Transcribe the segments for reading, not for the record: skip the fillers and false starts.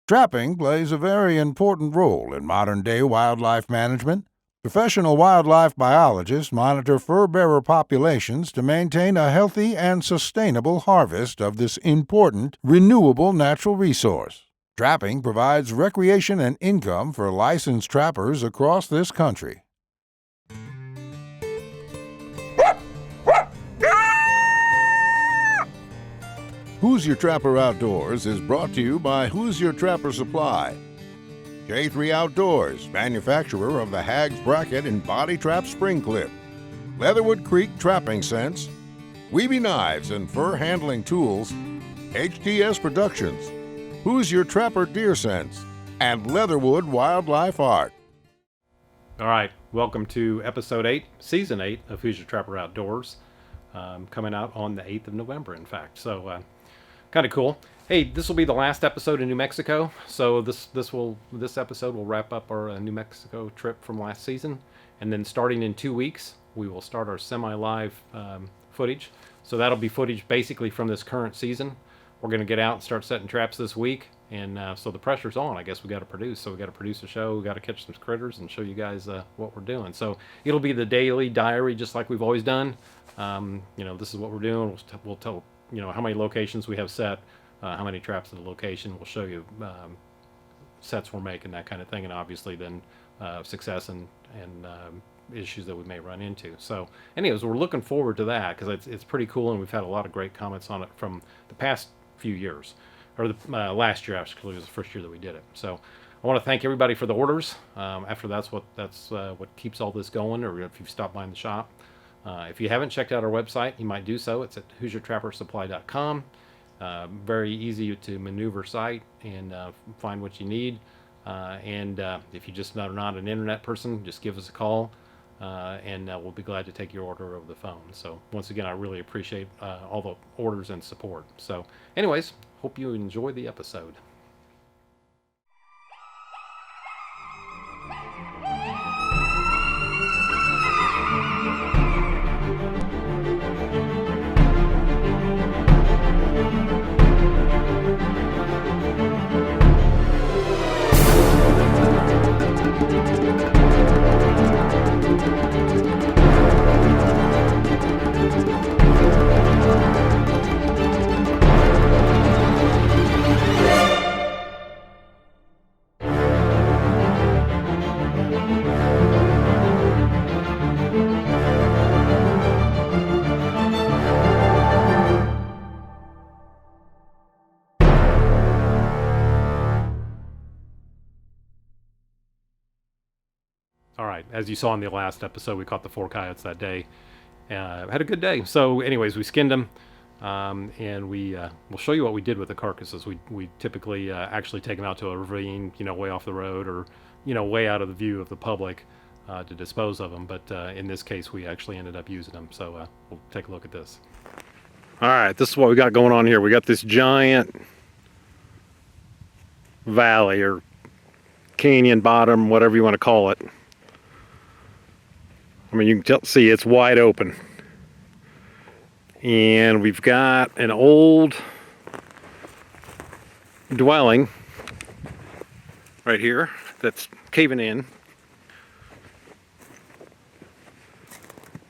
Trapping plays a very important role in modern-day wildlife management. Professional wildlife biologists monitor fur-bearer populations to maintain a healthy and sustainable harvest of this important, renewable natural resource. Trapping provides recreation and income for licensed trappers across this country. Hoosier Trapper Outdoors is brought to you by Hoosier Trapper Supply. J3 Outdoors, manufacturer of the Hags Bracket and Body Trap Spring Clip. Leatherwood Creek Trapping Scents. Webe Knives and Fur Handling Tools. HTS Productions. Hoosier Trapper Deer Scents. And Leatherwood Wildlife Art. All right, welcome to episode 8, season 8 of Hoosier Trapper Outdoors. Coming out on the 8th of November, in fact. So, kind of cool. Hey, this will be the last episode in New Mexico. So this episode will wrap up our New Mexico trip from last season, and then starting in 2 weeks, we will start our semi-live footage. So that'll be footage basically from this current season. We're going to get out and start setting traps this week, and so the pressure's on. I guess we got to produce. So we got to produce a show. We got to catch some critters and show you guys what we're doing. So it'll be the daily diary, just like we've always done. This is what we're doing. We'll tell how many locations we have set, how many traps at the location. We'll show you sets we're making, that kind of thing, and obviously then success and issues that we may run into. So anyways, we're looking forward to that because it's pretty cool, and we've had a lot of great comments on it from the past few years, or the last year actually was the first year that we did it. So I want to thank everybody for the orders. After that's what keeps all this going, or if you've stopped by in the shop. If you haven't checked out our website, you might do so. It's at HoosierTrapperSupply.com. Very easy to maneuver site and find what you need. And if you just are not an internet person, just give us a call, and we'll be glad to take your order over the phone. So once again, I really appreciate all the orders and support. So anyways, hope you enjoy the episode. All right, as you saw in the last episode, we caught the 4 coyotes that day. Had a good day. So anyways, we skinned them, and we'll show you what we did with the carcasses. We typically actually take them out to a ravine, way off the road, or way out of the view of the public to dispose of them. But in this case, we actually ended up using them. So we'll take a look at this. All right, this is what we got going on here. We got this giant valley or canyon bottom, whatever you want to call it. I mean, you can see it's wide open. And we've got an old dwelling right here that's caving in.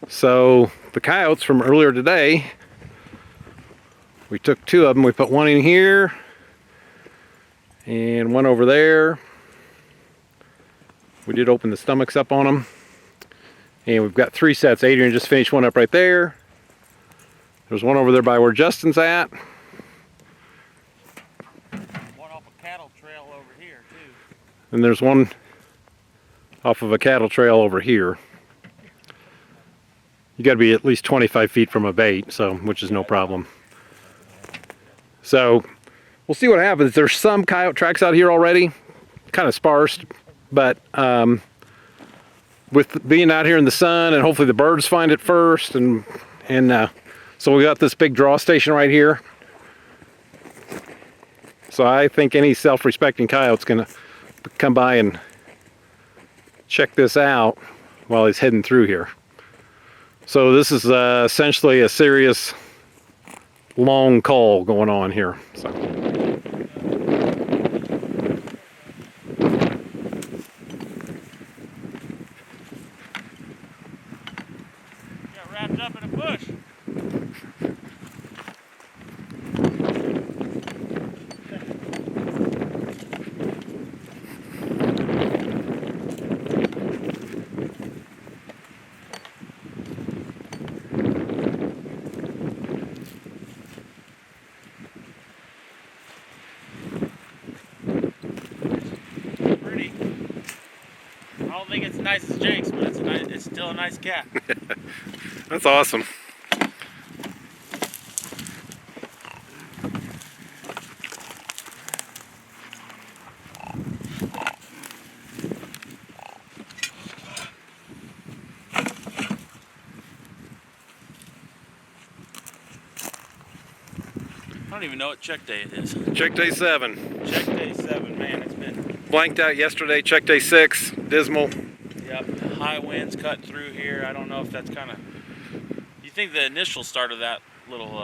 So the coyotes from earlier today, we took 2 of them. We put one in here and one over there. We did open the stomachs up on them. And we've got 3 sets. Adrian just finished one up right there. There's one over there by where Justin's at. One off a cattle trail over here too. And there's one off of a cattle trail over here. You got to be at least 25 feet from a bait, which is no problem. So we'll see what happens. There's some coyote tracks out here already, kind of sparse, but with being out here in the sun, and hopefully the birds find it first, and so we got this big draw station right here. So I think any self-respecting coyote's gonna come by and check this out while he's heading through here. So this is essentially a serious long call going on here. So think it's as nice as Jake's, but it's still a nice cat. That's awesome. I don't even know what check day it is. Check day 7. Check day 7, man, it's been... Blanked out yesterday, check day 6, dismal. Yep, high winds cut through here. I don't know if that's kind of... You think the initial start of that little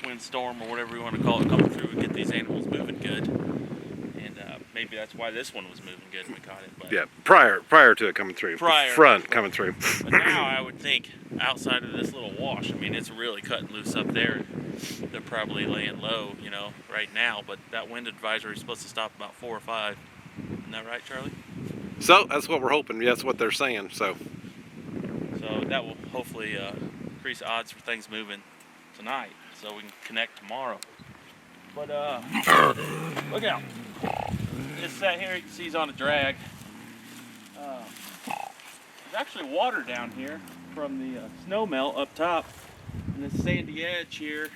windstorm or whatever you want to call it coming through would get these animals moving good. And maybe that's why this one was moving good and we caught it. But Yeah, prior to it coming through. Prior. Front coming through. But now I would think outside of this little wash, I mean, it's really cutting loose up there. They're probably laying low, you know, right now, but that wind advisory is supposed to stop about 4 or 5. Isn't that right, Charlie? So that's what we're hoping. That's what they're saying. So that will hopefully increase odds for things moving tonight, so we can connect tomorrow. But look out! Just sat here. You can see he's on a drag. There's actually water down here from the snow melt up top, and this sandy edge here,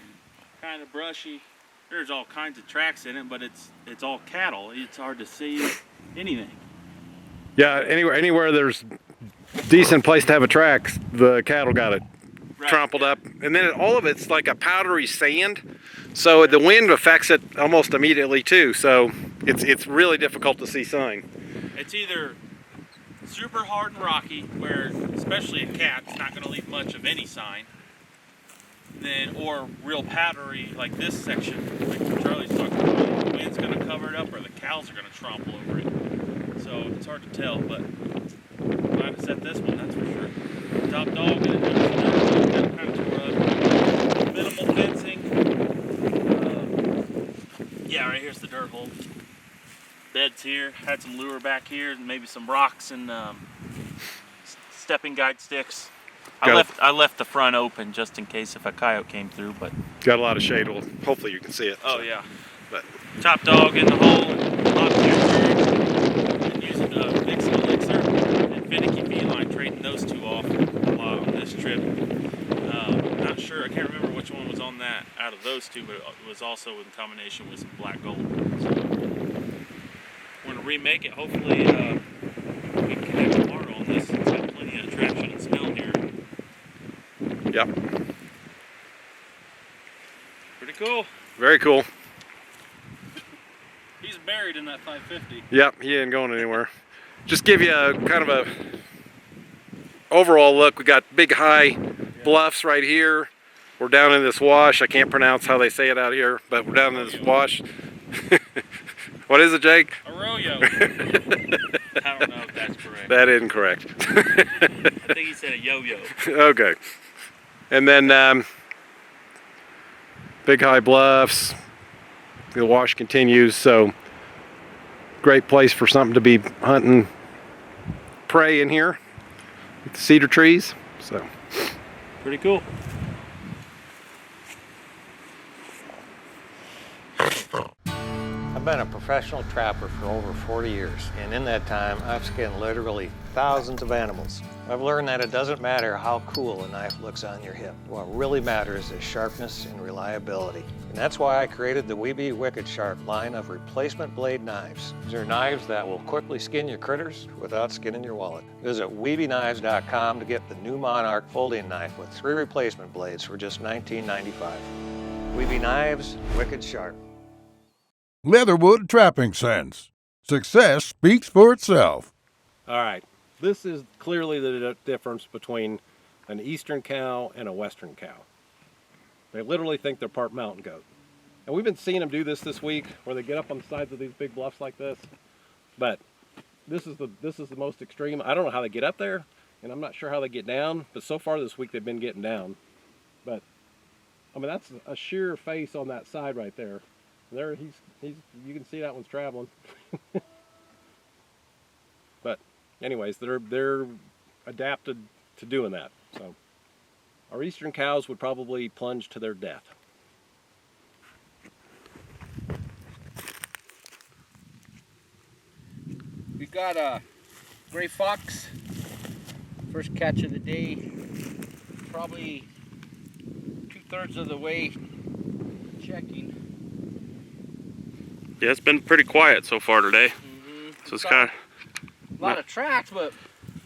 kind of brushy. There's all kinds of tracks in it, but it's all cattle. It's hard to see anything. yeah, anywhere there's decent place to have a track, the cattle got it trampled up, and then all of it's like a powdery sand, so the wind affects it almost immediately too. So it's really difficult to see sign. It's either super hard and rocky, where especially a cat, it's not going to leave much of any sign. Then, or real powdery like this section, like Charlie's talking about. The wind's going to cover it up, or the cows are going to trample over it. So it's hard to tell, but I'm glad to set this one, that's for sure. Top dog in it, kind of tore up. Minimal fencing. Yeah, right here's the dirt hole. Beds here. Had some lure back here, and maybe some rocks and stepping guide sticks. I left the front open just in case if a coyote came through, but Got a lot of shade. Well, hopefully you can see it. oh yeah. But Top dog in the hole. Hot catcher. And using a mix elixir and finicky feline, trading those two off a lot on this trip. Not sure. I can't remember which one was on that out of those two, but it was also in combination with some black gold. So we're gonna remake it. Hopefully we can connect tomorrow on this. It's got plenty of traction and smell here. yep, Pretty cool. very cool. He's buried in that 550. Yep, he ain't going anywhere. Just give you a kind of a overall look. We got big high bluffs right here. We're down in this wash. I can't pronounce how they say it out here, but we're down in this wash. What is it, Jake? Arroyo. I don't know if that's correct. That isn't correct. I think he said a yo-yo. Okay. And then big high bluffs. The wash continues, so great place for something to be hunting prey in here with the cedar trees. So Pretty cool. I've been a professional trapper for over 40 years, and in that time, I've skinned literally thousands of animals. I've learned that it doesn't matter how cool a knife looks on your hip. What really matters is sharpness and reliability. And that's why I created the Webe Wicked Sharp line of replacement blade knives. These are knives that will quickly skin your critters without skinning your wallet. Visit WebeKnives.com to get the new Monarch folding knife with 3 replacement blades for just $19.95. Webe Knives, Wicked Sharp. Leatherwood Trapping Sense. Success speaks for itself. all right, this is clearly the difference between an eastern cow and a western cow. They literally think they're part mountain goat. And we've been seeing them do this week, where they get up on the sides of these big bluffs like this. But this is the most extreme. I don't know how they get up there, and I'm not sure how they get down, but so far this week they've been getting down. But I mean, that's a sheer face on that side right there. There, you can see that one's traveling. But anyways, they're adapted to doing that. So our eastern cows would probably plunge to their death. We've got gray fox. First catch of the day. Probably 2/3 of the way checking. Yeah, it's been pretty quiet so far today. So it's kind of a lot of tracks, but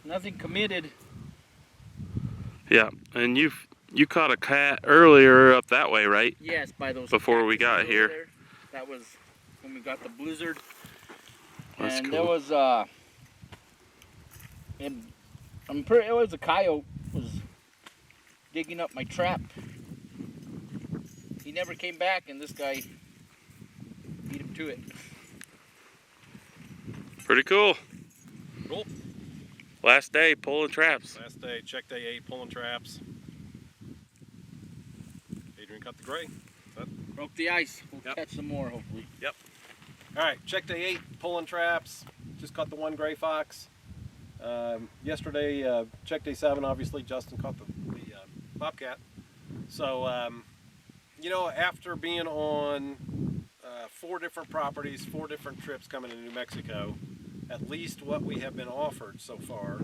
nothing committed. Yeah, and you caught a cat earlier up that way, right? Yes, by those. Before we got cactuses here. over there. That was when we got the blizzard. That's and cool. there was it was a coyote was digging up my trap. He never came back, and this guy beat him to it. Pretty cool. Cool. Last day pulling traps. Last day, check day 8, pulling traps. Adrian caught the gray. Broke the ice. We'll Yep. catch some more, hopefully. Yep. All right, check day 8, pulling traps. Just caught the one gray fox. Yesterday, check day 7, obviously, Justin caught the bobcat. So, after being on 4 different properties, 4 different trips coming to New Mexico, at least what we have been offered so far,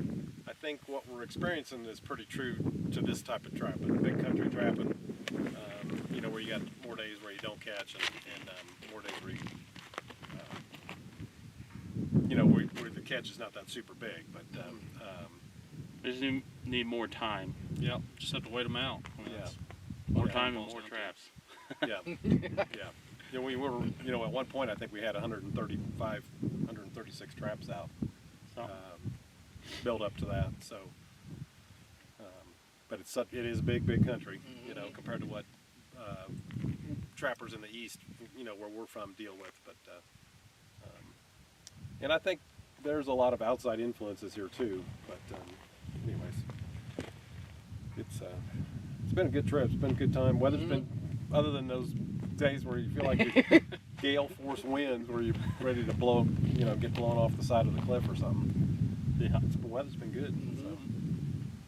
I think what we're experiencing is pretty true to this type of trapping, big country trapping, where you got more days where you don't catch and more days where where the catch is not that super big, but They just need more time. yeah, Just have to wait them out. yeah, More Yeah, time and almost more don't traps. yeah. We were, at one point I think we had 136 traps out, built up to that. So, but it is big country, compared to what trappers in the east, where we're from, deal with. But and I think there's a lot of outside influences here too. But anyways, it's been a good trip. It's been a good time. Weather's been, other than those days where you feel like you gale force winds where you're ready to blow, get blown off the side of the cliff or something. Yeah, the weather's been good. So.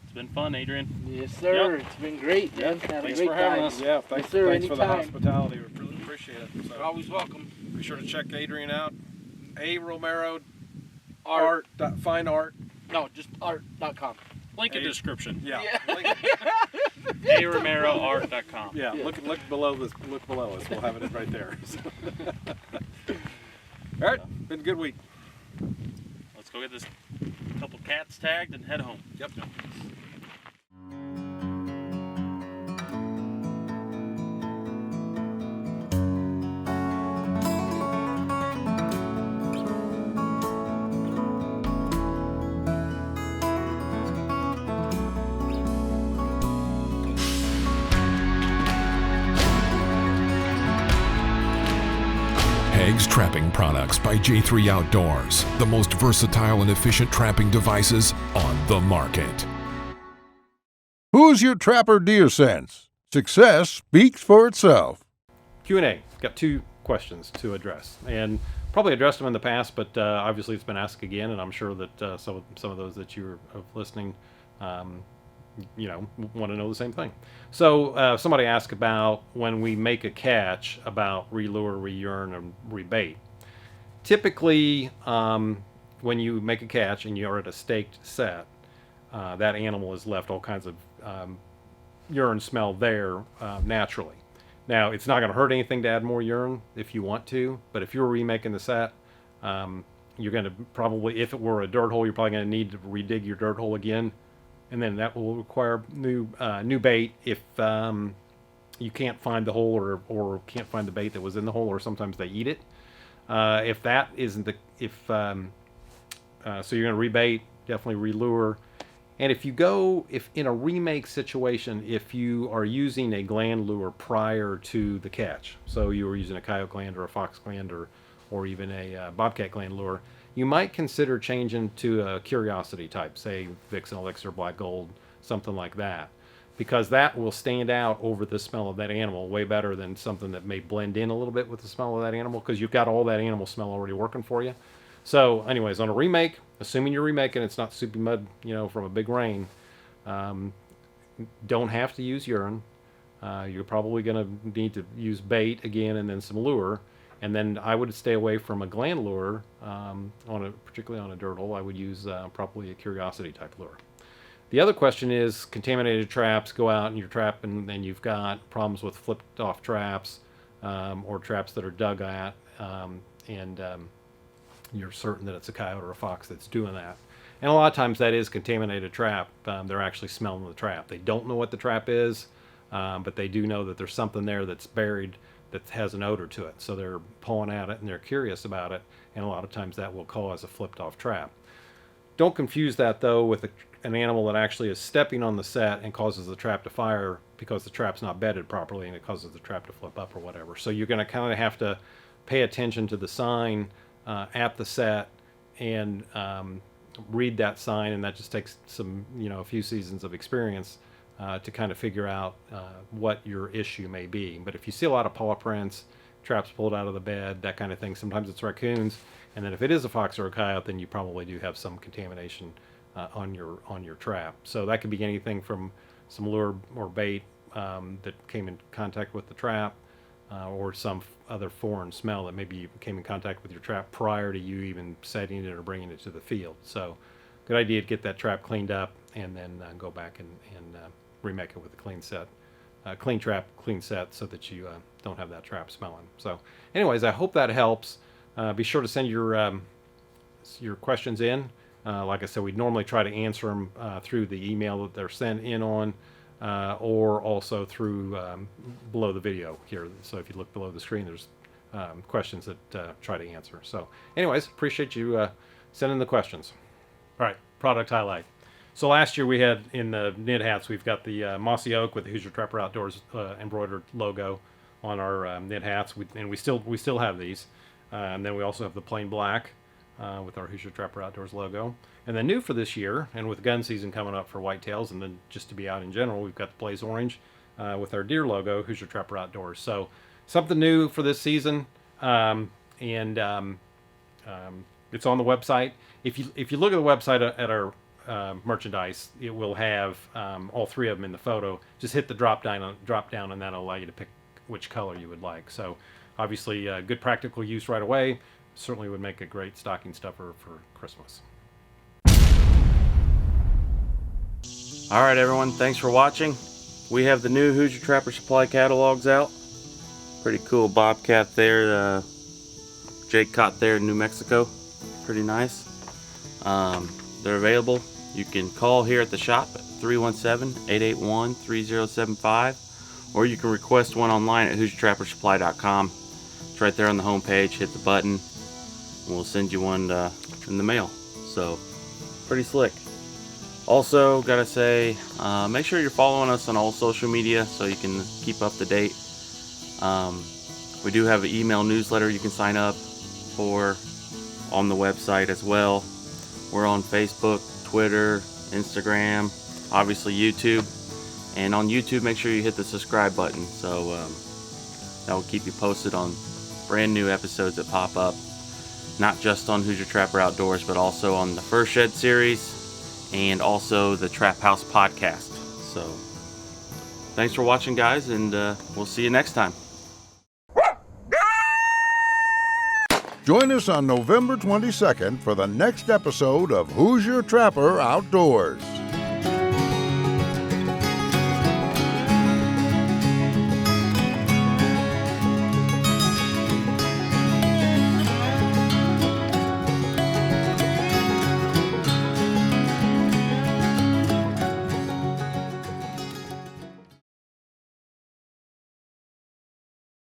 It's been fun, Adrian. Yes, sir. Yep. It's been great, man. Had a Thanks great for having time. us. Yeah, thanks, Yes, sir, thanks for the anytime. hospitality. We really appreciate it. You're So always welcome. be sure to check Adrian out. A Romero Art. Fine art. No, just art.com. Link in description. Yeah. aromeroart.com. Yeah. Look below this. Look below us. We'll have it right there. All right. Been a good week. Let's go get this couple cats tagged and head home. Yep. Hags Trapping Products by J3 Outdoors, the most versatile and efficient trapping devices on the market. Who's your trapper deer sense? Success speaks for itself. Q&A. Got 2 questions to address, and probably addressed them in the past, but obviously it's been asked again, and I'm sure that some of those that you're listening, want to know the same thing. So somebody asked about when we make a catch about relure, re-urn, and rebait. Typically, when you make a catch and you're at a staked set, that animal has left all kinds of urine smell there naturally. Now, it's not going to hurt anything to add more urine if you want to, but if you're remaking the set, you're going to probably, if it were a dirt hole, you're probably going to need to redig your dirt hole again, and then that will require new bait if you can't find the hole or can't find the bait that was in the hole, or sometimes they eat it. If that isn't so you're going to rebait, definitely relure. And if in a remake situation, if you are using a gland lure prior to the catch, so you were using a coyote gland or a fox gland or even a bobcat gland lure, you might consider changing to a curiosity type, say Vixen, Elixir, Black Gold, something like that, because that will stand out over the smell of that animal way better than something that may blend in a little bit with the smell of that animal, because you've got all that animal smell already working for you. So anyways, on a remake, assuming you're remaking, it's not soupy mud, from a big rain, don't have to use urine. You're probably going to need to use bait again and then some lure. And then I would stay away from a gland lure, particularly on a dirtle. I would use probably a curiosity type lure. The other question is contaminated traps. Go out and you trap, and then you've got problems with flipped off traps or traps that are dug at, and you're certain that it's a coyote or a fox that's doing that. And a lot of times that is contaminated trap. They're actually smelling the trap. They don't know what the trap is, but they do know that there's something there that's buried that has an odor to it. So they're pulling at it and they're curious about it, and a lot of times that will cause a flipped off trap. Don't confuse that though with an animal that actually is stepping on the set and causes the trap to fire because the trap's not bedded properly and it causes the trap to flip up or whatever. So you're going to kind of have to pay attention to the sign at the set and read that sign, and that just takes a few seasons of experience to kind of figure out what your issue may be. But if you see a lot of paw prints, traps pulled out of the bed, that kind of thing, sometimes it's raccoons. And then if it is a fox or a coyote, then you probably do have some contamination on your trap. So that could be anything from some lure or bait that came in contact with the trap, or some other foreign smell that maybe you came in contact with your trap prior to you even setting it or bringing it to the field. So good idea to get that trap cleaned up and then go back and remake it with a clean set. Clean trap, clean set, so that you don't have that trap smelling. So anyways, I hope that helps. Be sure to send your questions in. Like I said, we'd normally try to answer them through the email that they're sent in on, or also through below the video here. So if you look below the screen, there's questions that try to answer. So anyways, appreciate you sending the questions. All right, product highlight. So last year we had in the knit hats, we've got the mossy oak with the Hoosier Trapper Outdoors embroidered logo on our knit hats, and we still have these. And then we also have the plain black with our Hoosier Trapper Outdoors logo. And then new for this year, and with gun season coming up for whitetails, and then just to be out in general, we've got the blaze orange with our deer logo, Hoosier Trapper Outdoors. So something new for this season, and it's on the website. If you look at the website at our merchandise, it will have all three of them in the photo. Just hit the drop down, and that'll allow you to pick which color you would like. So obviously, good practical use right away. Certainly would make a great stocking stuffer for Christmas. All right, everyone. Thanks for watching. We have the new Hoosier Trapper Supply catalogs out. Pretty cool bobcat there. Jake caught there in New Mexico. Pretty nice. They're available. You can call here at the shop at 317-881-3075, or you can request one online at HoosierTrapperSupply.com. It's right there on the home page. Hit the button, and we'll send you one in the mail. So, pretty slick. Also, gotta say, make sure you're following us on all social media so you can keep up to date. We do have an email newsletter you can sign up for on the website as well. We're on Facebook, Twitter, Instagram, obviously YouTube. And on YouTube, make sure you hit the subscribe button, so that will keep you posted on brand new episodes that pop up, not just on Hoosier Trapper Outdoors, but also on the Fur Shed series and also the Trap House podcast. So thanks for watching, guys, and we'll see you next time. Join us on November 22nd for the next episode of Hoosier Trapper Outdoors.